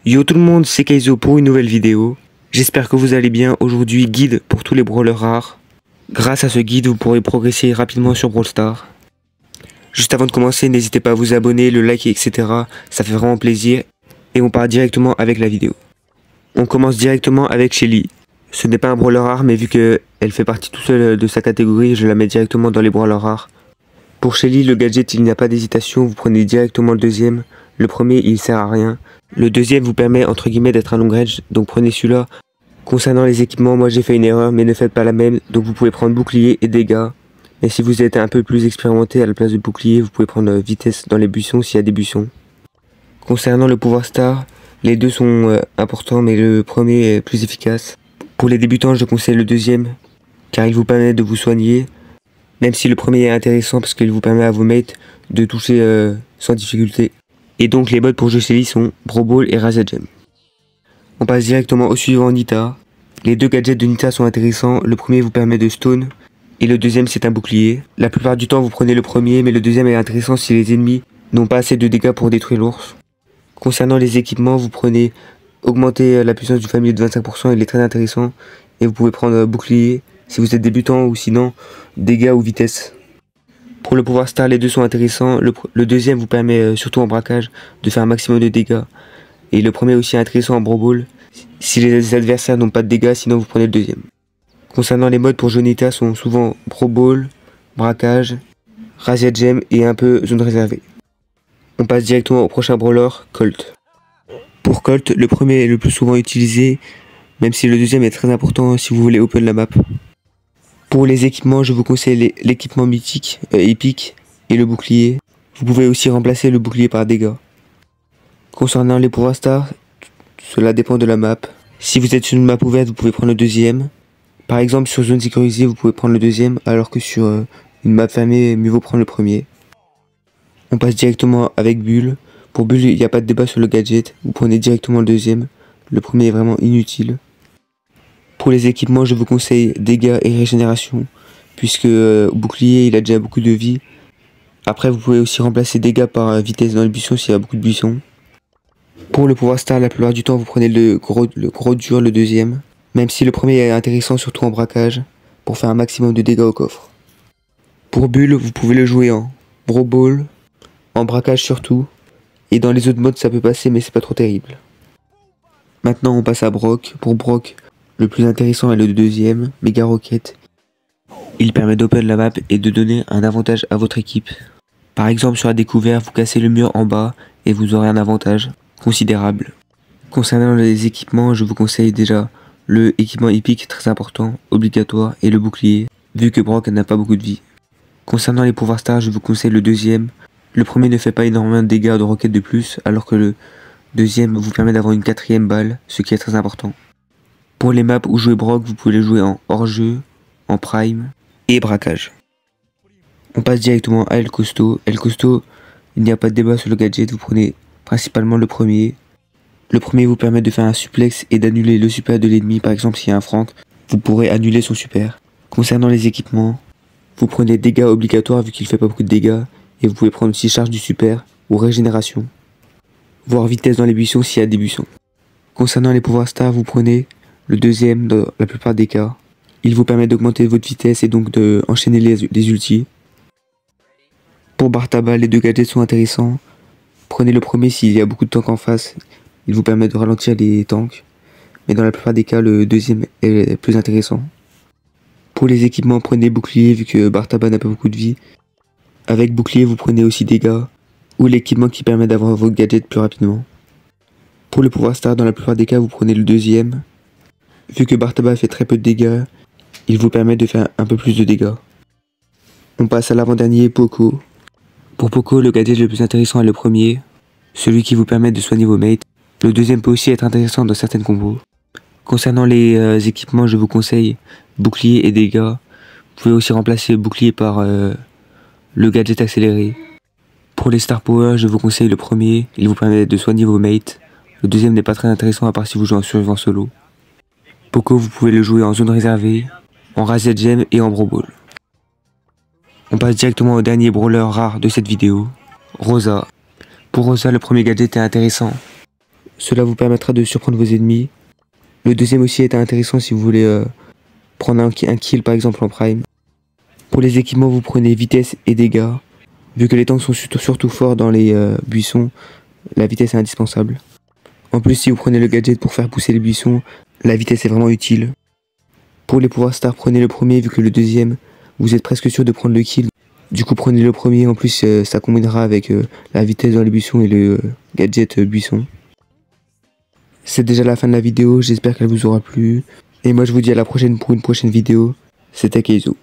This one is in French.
Yo tout le monde, c'est Kaizo pour une nouvelle vidéo. J'espère que vous allez bien. Aujourd'hui, guide pour tous les brawlers rares. Grâce à ce guide, vous pourrez progresser rapidement sur Brawl Stars. Juste avant de commencer, n'hésitez pas à vous abonner, le like, etc. Ça fait vraiment plaisir. Et on part directement avec la vidéo. On commence directement avec Shelly. Ce n'est pas un brawler rare, mais vu qu'elle fait partie tout seul de sa catégorie, je la mets directement dans les brawlers rares. Pour Shelly, le gadget, il n'y a pas d'hésitation, vous prenez directement le deuxième. Le premier, il sert à rien. Le deuxième vous permet, entre guillemets, d'être un long range, donc prenez celui-là. Concernant les équipements, moi j'ai fait une erreur, mais ne faites pas la même. Donc vous pouvez prendre bouclier et dégâts. Et si vous êtes un peu plus expérimenté, à la place de bouclier, vous pouvez prendre vitesse dans les buissons s'il y a des buissons. Concernant le pouvoir star, les deux sont importants, mais le premier est plus efficace. Pour les débutants, je conseille le deuxième, car il vous permet de vous soigner. Même si le premier est intéressant parce qu'il vous permet à vos mates de toucher sans difficulté. Et donc les modes pour jouer Shelly sont Brawl Ball et Razed Gem. On passe directement au suivant, Nita. Les deux gadgets de Nita sont intéressants. Le premier vous permet de stone et le deuxième c'est un bouclier. La plupart du temps vous prenez le premier, mais le deuxième est intéressant si les ennemis n'ont pas assez de dégâts pour détruire l'ours. Concernant les équipements, vous prenez augmenter la puissance du familier de 25%, il est très intéressant. Et vous pouvez prendre bouclier si vous êtes débutant, ou sinon dégâts ou vitesse. Pour le pouvoir star, les deux sont intéressants. Le deuxième vous permet, surtout en braquage, de faire un maximum de dégâts. Et le premier aussi intéressant en Brawl Ball, si les adversaires n'ont pas de dégâts, sinon vous prenez le deuxième. Concernant les modes pour jouer Nita sont souvent Brawl Ball, braquage, Razed Gem et un peu zone réservée. On passe directement au prochain brawler, Colt. Pour Colt, le premier est le plus souvent utilisé, même si le deuxième est très important si vous voulez open la map. Pour les équipements, je vous conseille l'équipement mythique, épique et le bouclier. Vous pouvez aussi remplacer le bouclier par dégâts. Concernant les pouvoirs stars, cela dépend de la map. Si vous êtes sur une map ouverte, vous pouvez prendre le deuxième. Par exemple, sur zone sécurisée, vous pouvez prendre le deuxième, alors que sur une map fermée, mieux vaut prendre le premier. On passe directement avec Bull. Pour Bull, il n'y a pas de débat sur le gadget. Vous prenez directement le deuxième. Le premier est vraiment inutile. Pour les équipements, je vous conseille dégâts et régénération, puisque bouclier, il a déjà beaucoup de vie. Après, vous pouvez aussi remplacer dégâts par vitesse dans les buissons s'il y a beaucoup de buissons. Pour le pouvoir star, la plupart du temps, vous prenez le gros dur, le deuxième, même si le premier est intéressant, surtout en braquage, pour faire un maximum de dégâts au coffre. Pour Bull, vous pouvez le jouer en Brawl Ball, en braquage surtout, et dans les autres modes, ça peut passer, mais c'est pas trop terrible. Maintenant, on passe à Brock. Pour Brock, le plus intéressant est le deuxième, Mega Rocket. Il permet d'open la map et de donner un avantage à votre équipe. Par exemple, sur la découverte, vous cassez le mur en bas et vous aurez un avantage considérable. Concernant les équipements, je vous conseille déjà le équipement épique, très important, obligatoire, et le bouclier, vu que Brock n'a pas beaucoup de vie. Concernant les pouvoirs stars, je vous conseille le deuxième. Le premier ne fait pas énormément de dégâts de roquettes de plus, alors que le deuxième vous permet d'avoir une quatrième balle, ce qui est très important. Pour les maps où jouer Brock, vous pouvez les jouer en hors-jeu, en prime et braquage. On passe directement à El Costo. El Costo, il n'y a pas de débat sur le gadget, vous prenez principalement le premier. Le premier vous permet de faire un suplex et d'annuler le super de l'ennemi. Par exemple, s'il y a un Frank, vous pourrez annuler son super. Concernant les équipements, vous prenez dégâts obligatoires vu qu'il fait pas beaucoup de dégâts. Et vous pouvez prendre aussi charge du super ou régénération. Voire vitesse dans les buissons s'il y a des buissons. Concernant les pouvoirs stars, vous prenez le deuxième dans la plupart des cas. Il vous permet d'augmenter votre vitesse et donc d'enchaîner les ultis. Pour Bartaba, les deux gadgets sont intéressants. Prenez le premier s'il y a beaucoup de tanks en face. Il vous permet de ralentir les tanks. Mais dans la plupart des cas, le deuxième est plus intéressant. Pour les équipements, prenez bouclier vu que Bartaba n'a pas beaucoup de vie. Avec bouclier, vous prenez aussi dégâts ou l'équipement qui permet d'avoir vos gadgets plus rapidement. Pour le pouvoir star, dans la plupart des cas, vous prenez le deuxième. Vu que Bartaba fait très peu de dégâts, il vous permet de faire un peu plus de dégâts. On passe à l'avant-dernier, Poco. Pour Poco, le gadget le plus intéressant est le premier, celui qui vous permet de soigner vos mates. Le deuxième peut aussi être intéressant dans certaines combos. Concernant les équipements, je vous conseille bouclier et dégâts. Vous pouvez aussi remplacer bouclier par le gadget accéléré. Pour les star power, je vous conseille le premier, il vous permet de soigner vos mates. Le deuxième n'est pas très intéressant à part si vous jouez en survivant solo. Poco, vous pouvez le jouer en zone réservée, en Razed Gem et en Brawl Ball. On passe directement au dernier brawler rare de cette vidéo, Rosa. Pour Rosa, le premier gadget est intéressant. cela vous permettra de surprendre vos ennemis. Le deuxième aussi est intéressant si vous voulez prendre un kill par exemple en prime. Pour les équipements, vous prenez vitesse et dégâts. Vu que les tanks sont surtout forts dans les buissons, la vitesse est indispensable. En plus, si vous prenez le gadget pour faire pousser les buissons, la vitesse est vraiment utile. Pour les pouvoirs star, prenez le premier vu que le deuxième, vous êtes presque sûr de prendre le kill. Du coup, prenez le premier, en plus ça combinera avec la vitesse dans les buissons et le gadget buisson. C'est déjà la fin de la vidéo, j'espère qu'elle vous aura plu. Et moi je vous dis à la prochaine pour une prochaine vidéo. C'était Keizo.